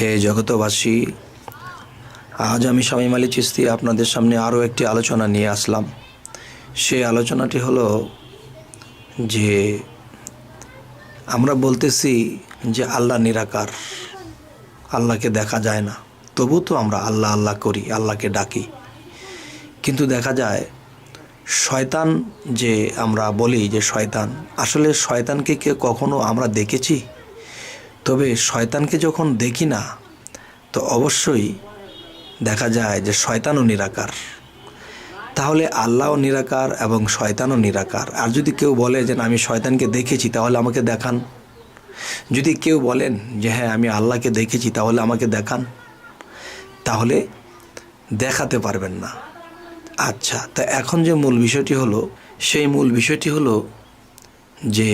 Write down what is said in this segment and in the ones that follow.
হে জগতবাসী, আজ আমি শামীম আলী চিশতি আপনাদের সামনে আরও একটি আলোচনা নিয়ে আসলাম। সেই আলোচনাটি হলো যে আমরা বলতেছি যে আল্লাহ নিরাকার, আল্লাহকে দেখা যায় না, তবু তো আমরা আল্লাহ আল্লাহ করি, আল্লাহকে ডাকি। কিন্তু দেখা যায় শয়তান, যে আমরা বলি যে শয়তান, আসলে শয়তানকে কে কখনো আমরা দেখেছি? তবে শয়তানকে যখন দেখি না, তো অবশ্যই দেখা যায় যে শয়তানও নিরাকার। তাহলে আল্লাহও নিরাকার এবং শয়তানও নিরাকার। আর যদি কেউ বলে যে আমি শয়তানকে দেখেছি, তাহলে আমাকে দেখান। যদি কেউ বলেন যে হ্যাঁ আমি আল্লাহকে দেখেছি, তাহলে আমাকে দেখান, তাহলে দেখাতে পারবেন না। আচ্ছা, তা এখন যে মূল বিষয়টি হলো, সেই মূল বিষয়টি হলো যে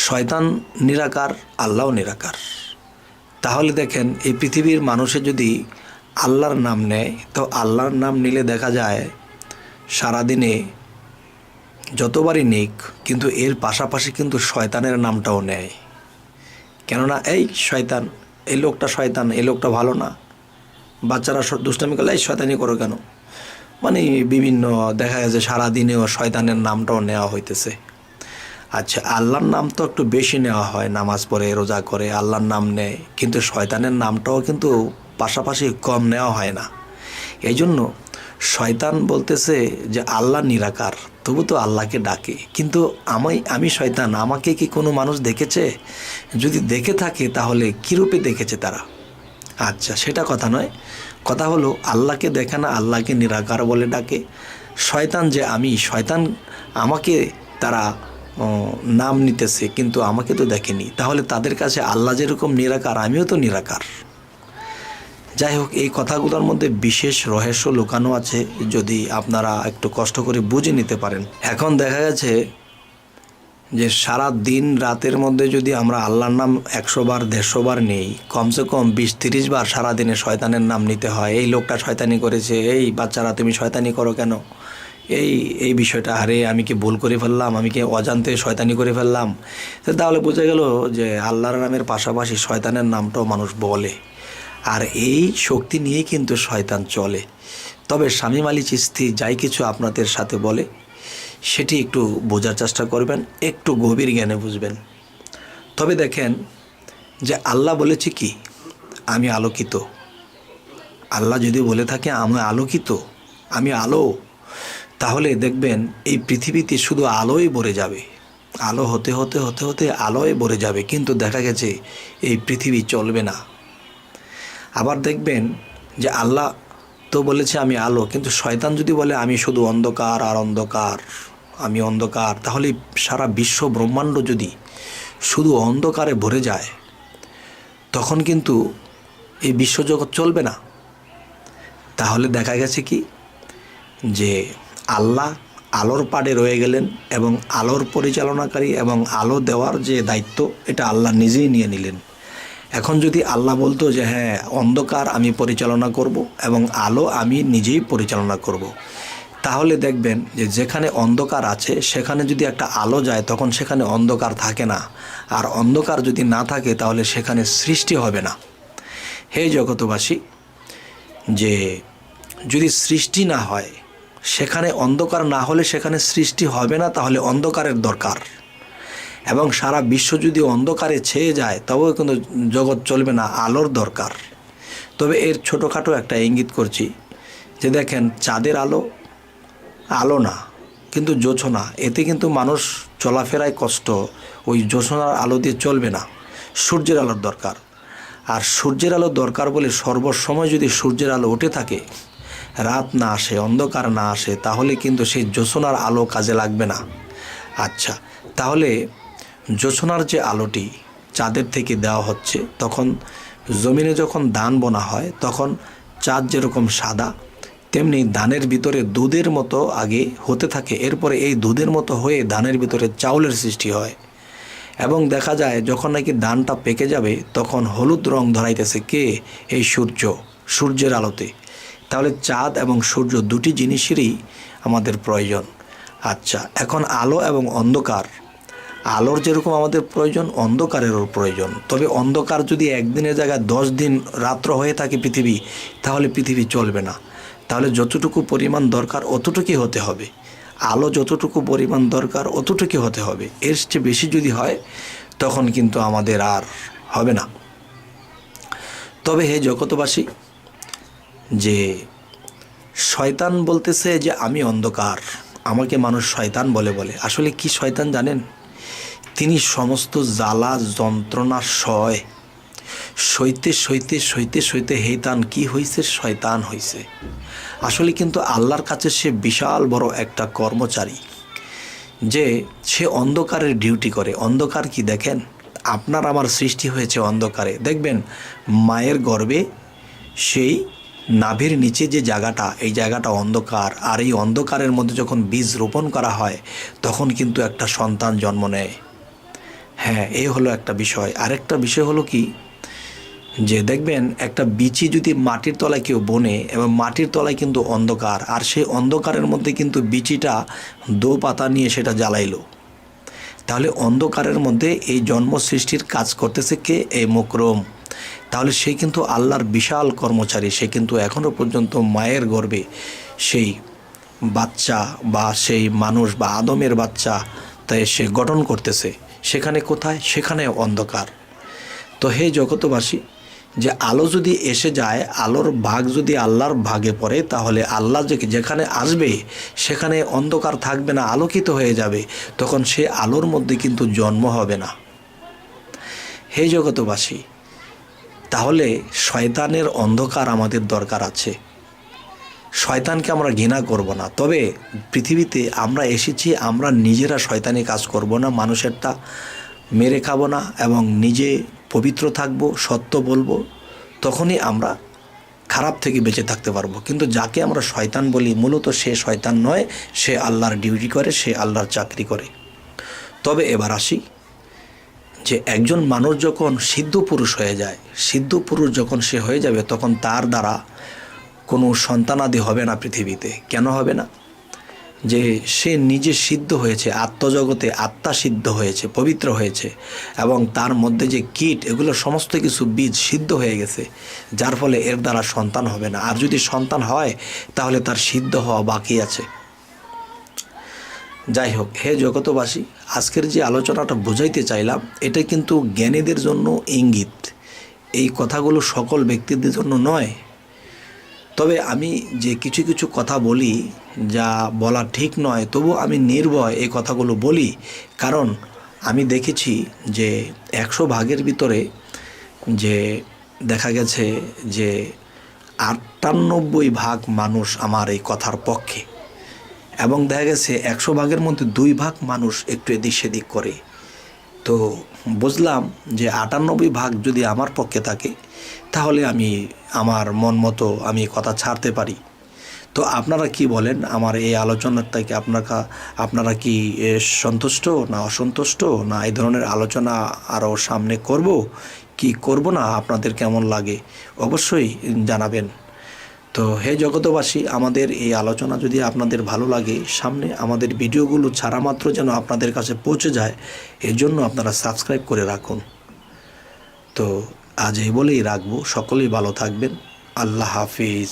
শয়তান নিরাকার, আল্লাহও নিরাকার। তাহলে দেখেন, এই পৃথিবীর মানুষে যদি আল্লাহর নাম নেয়, তো আল্লাহর নাম নিলে দেখা যায় সারাদিনে যতবারই নিক, কিন্তু এর পাশাপাশি কিন্তু শয়তানের নামটাও নেয়। কেননা এই শয়তান, এই লোকটা শয়তান, এই লোকটা ভালো না। বাচ্চারা দুষ্টামি করলে এই শয়তানি করো কেন, মানে বিভিন্ন দেখা গেছে সারাদিনেও শয়তানের নামটাও নেওয়া হইতেছে। আচ্ছা, আল্লাহর নাম তো একটু বেশি নেওয়া হয়, নামাজ পড়ে রোজা করে আল্লাহর নাম নেয়, কিন্তু শয়তানের নামটাও কিন্তু পাশাপাশি কম নেওয়া হয় না। এই জন্য শয়তান বলতেছে যে আল্লাহ নিরাকার, তবু তো আল্লাহকে ডাকে। কিন্তু আমি শয়তান, আমাকে কি কোনো মানুষ দেখেছে? যদি দেখে থাকে তাহলে কীরূপে দেখেছে তারা? আচ্ছা, সেটা কথা নয়। কথা হলো আল্লাহকে দেখে না, আল্লাহকে নিরাকার বলে ডাকে। শয়তান যে আমি শয়তান, আমাকে তারা নাম নিতেছে, কিন্তু আমাকে তো দেখেনি। তাহলে তাদের কাছে আল্লাহ যেরকম নিরাকার, আমিও তো নিরাকার। যাই হোক, এই কথাগুলোর মধ্যে বিশেষ রহস্য লুকানো আছে, যদি আপনারা একটু কষ্ট করে বুঝে নিতে পারেন। এখন দেখা গেছে যে সারা দিন রাতের মধ্যে যদি আমরা আল্লাহর নাম 100 বার 150 বার নেই, কমসে কম 20-30 বার সারাদিনে শয়তানের নাম নিতে হয়। এই লোকটা শয়তানি করেছে, এই বাচ্চারা তুমি শয়তানি করো কেন, এই বিষয়টা, আরে আমি কি ভুল করে ফেললাম, আমি কি অজান্তে শয়তানি করে ফেললাম। তাহলে বোঝা গেল যে আল্লাহর নামের পাশাপাশি শয়তানের নামটাও মানুষ বলে, আর এই শক্তি নিয়ে কিন্তু শয়তান চলে। তবে শামীম আলী চিশতি যাই কিছু আপনাদের সাথে বলে, সেটি একটু বোঝার চেষ্টা করবেন, একটু গভীর জ্ঞানে বুঝবেন। তবে দেখেন যে আল্লাহ বলেছে কি, আমি আলোকিত। আল্লাহ যদি বলে থাকে আমি আলোকিত, আমি আলো, তাহলে দেখবেন এই পৃথিবীতে শুধু আলোই ভরে যাবে। আলো হতে হতে হতে হতে আলোয় ভরে যাবে, কিন্তু দেখা গেছে এই পৃথিবী চলবে না। আবার দেখবেন যে আল্লাহ তো বলেছে আমি আলো, কিন্তু শয়তান যদি বলে আমি শুধু অন্ধকার আর অন্ধকার, আমি অন্ধকার, তাহলে সারা বিশ্ব ব্রহ্মাণ্ড যদি শুধু অন্ধকারে ভরে যায়, তখন কিন্তু এই বিশ্বজগৎ চলবে না। তাহলে দেখা গেছে কি যে আল্লাহ আলোর পাড়ে রয়ে গেলেন, এবং আলোর পরিচালনাকারী এবং আলো দেওয়ার যে দায়িত্ব, এটা আল্লাহ নিজেই নিয়ে নিলেন। এখন যদি আল্লাহ বলতো যে হ্যাঁ অন্ধকার আমি পরিচালনা করব এবং আলো আমি নিজেই পরিচালনা করব, তাহলে দেখবেন যে যেখানে অন্ধকার আছে সেখানে যদি একটা আলো যায়, তখন সেখানে অন্ধকার থাকে না। আর অন্ধকার যদি না থাকে, তাহলে সেখানে সৃষ্টি হবে না। হে জগতবাসী, যে যদি সৃষ্টি না হয়, সেখানে অন্ধকার না হলে সেখানে সৃষ্টি হবে না, তাহলে অন্ধকারের দরকার। এবং সারা বিশ্ব যদি অন্ধকারে ছেয়ে যায়, তবেও কিন্তু জগৎ চলবে না, আলোর দরকার। তবে এর ছোটোখাটো একটা ইঙ্গিত করছি, যে দেখেন চাঁদের আলো আলো না, কিন্তু জোছনা, এতে কিন্তু মানুষ চলাফেরায় কষ্ট, ওই জোছনার আলো দিয়ে চলবে না, সূর্যের আলোর দরকার। আর সূর্যের আলো দরকার বলে সর্বসময় যদি সূর্যের আলো উঠে থাকে, রাত না আসে, অন্ধকার না আসে, তাহলে কিন্তু সেই জোছনার আলো কাজে লাগবে না। আচ্ছা, তাহলে জোছনার যে আলোটি চাঁদের থেকে দেওয়া হচ্ছে, তখন জমিনে যখন ধান বোনা হয়, তখন চাঁদ যেরকম সাদা, তেমনি ধানের ভিতরে দুধের মতো আগে হতে থাকে, এরপরে এই দুধের মতো হয়ে ধানের ভিতরে চাউলের সৃষ্টি হয়। এবং দেখা যায় যখন নাকি ধানটা পেকে যাবে, তখন হলুদ রং ধরাইতেছে কে? এই সূর্যের আলোতে। তাহলে চাঁদ এবং সূর্য দুটি জিনিসেরই আমাদের প্রয়োজন। আচ্ছা, এখন আলো এবং অন্ধকার, আলোর যেরকম আমাদের প্রয়োজন, অন্ধকারেরও প্রয়োজন। তবে অন্ধকার যদি একদিনের জায়গায় 10 দিন রাত্র হয়ে থাকে পৃথিবী, তাহলে পৃথিবী চলবে না। তাহলে যতটুকু পরিমাণ দরকার অতটুকুই হতে হবে, আলো যতটুকু পরিমাণ দরকার অতটুকুই হতে হবে। এর চেয়ে বেশি যদি হয় তখন কিন্তু আমাদের আর হবে না। তবে হে জগতবাসী, যে শয়তান বলতেছে যে আমি অন্ধকার, আমাকে মানুষ শয়তান বলে। আসলে কি শয়তান জানেন? তিনি সমস্ত জ্বালা যন্ত্রণা সইতে হেতান কি হইছে, শয়তান হইছে। আসলে কিন্তু আল্লাহর কাছে সে বিশাল বড় একটা কর্মচারী, যে সে অন্ধকারের ডিউটি করে। অন্ধকার কি দেখেন? আপনার আমার সৃষ্টি হয়েছে অন্ধকারে। দেখবেন মায়ের গর্ভে সেই নাভির নিচে যে জায়গাটা, এই জায়গাটা অন্ধকার। আর এই অন্ধকারের মধ্যে যখন বীজ রোপণ করা হয় তখন কিন্তু একটা সন্তান জন্ম নেয়। হ্যাঁ, এই হলো একটা বিষয়। আরেকটা বিষয় হলো কি, যে দেখবেন একটা বিচি যদি মাটির তলায় কেউ বনে, এবং মাটির তলায় কিন্তু অন্ধকার, আর সেই অন্ধকারের মধ্যে কিন্তু বিচিটা দো পাতা নিয়ে সেটা জ্বালাইলো, তাহলে অন্ধকারের মধ্যে এই জন্ম সৃষ্টির কাজ করতেছে কে? এই মুকরম। তাহলে সে কিন্তু আল্লাহর বিশাল কর্মচারী। সে কিন্তু এখনও পর্যন্ত মায়ের গর্ভে সেই বাচ্চা বা সেই মানুষ বা আদমের বাচ্চা তাই সে গঠন করতেছে। সেখানে কোথায়? সেখানে অন্ধকার। তো হে জগতবাসী, যে আলো যদি এসে যায়, আলোর ভাগ যদি আল্লাহর ভাগে পড়ে, তাহলে আল্লাহ যেখানে আসবে সেখানে অন্ধকার থাকবে না, আলোকিত হয়ে যাবে। তখন সে আলোর মধ্যে কিন্তু জন্ম হবে না। হে জগতবাসী, তাহলে শয়তানের অন্ধকার আমাদের দরকার আছে। শয়তানকে আমরা ঘৃণা করব না। তবে পৃথিবীতে আমরা এসেছি, আমরা নিজেরা শয়তানি কাজ করব না, মানুষেরটা মেরে খাবো না, এবং নিজে পবিত্র থাকব, সত্য বলবো, তখনই আমরা খারাপ থেকে বেঁচে থাকতে পারবো। কিন্তু যাকে আমরা শয়তান বলি, মূলত সে শয়তান নয়, সে আল্লাহর ডিউটি করে, সে আল্লাহর চাকরি করে। তবে এবার আসি, যে একজন মানুষ যখন সিদ্ধ পুরুষ হয়ে যায়, সিদ্ধ পুরুষ যখন সে হয়ে যাবে, তখন তার দ্বারা কোনো সন্তানাদি হবে না পৃথিবীতে। কেন হবে না? যে সে নিজে সিদ্ধ হয়েছে, আত্মজগতে আত্মা সিদ্ধ হয়েছে, পবিত্র হয়েছে, এবং তার মধ্যে যে কীট, এগুলো সমস্ত কিছু বীজ সিদ্ধ হয়ে গেছে, যার ফলে এর দ্বারা সন্তান হবে না। আর যদি সন্তান হয় তাহলে তার সিদ্ধ হওয়া বাকি আছে। যাই হোক, হে জগতবাসী, আজকের যে আলোচনাটা বোঝাইতে চাইলাম, এটা কিন্তু জ্ঞানীদের জন্য ইঙ্গিত। এই কথাগুলো সকল ব্যক্তিদের জন্য নয়। তবে আমি যে কিছু কিছু কথা বলি, যা বলা ঠিক নয়, তবু আমি নির্ভয় এই কথাগুলো বলি। কারণ আমি দেখেছি যে 100 ভাগের ভিতরে যে দেখা গেছে যে 98 ভাগ মানুষ আমার এই কথার পক্ষে, এবং দেখা গেছে 100 ভাগের মধ্যে 2 ভাগ মানুষ একটু এদিক সেদিক করে। তো বুঝলাম যে 98 ভাগ যদি আমার পক্ষে থাকে, তাহলে আমি আমার মন মতো আমি কথা ছাড়তে পারি। তো আপনারা কি বলেন? আমার এই আলোচনার থেকে আপনারা কি সন্তুষ্ট না অসন্তুষ্ট, না এই ধরনের আলোচনা আরও সামনে করব কি করব না, আপনাদের কেমন লাগে অবশ্যই জানাবেন। তো হে জগতবাসী, আমাদের এই আলোচনা যদি আপনাদের ভালো লাগে, সামনে আমাদের ভিডিওগুলো ছাড়া মাত্র যেন আপনাদের কাছে পৌঁছে যায়, এর জন্য আপনারা সাবস্ক্রাইব করে রাখুন। তো আজ এই বলেই রাখবো। সকলেই ভালো থাকবেন। আল্লাহ হাফিজ।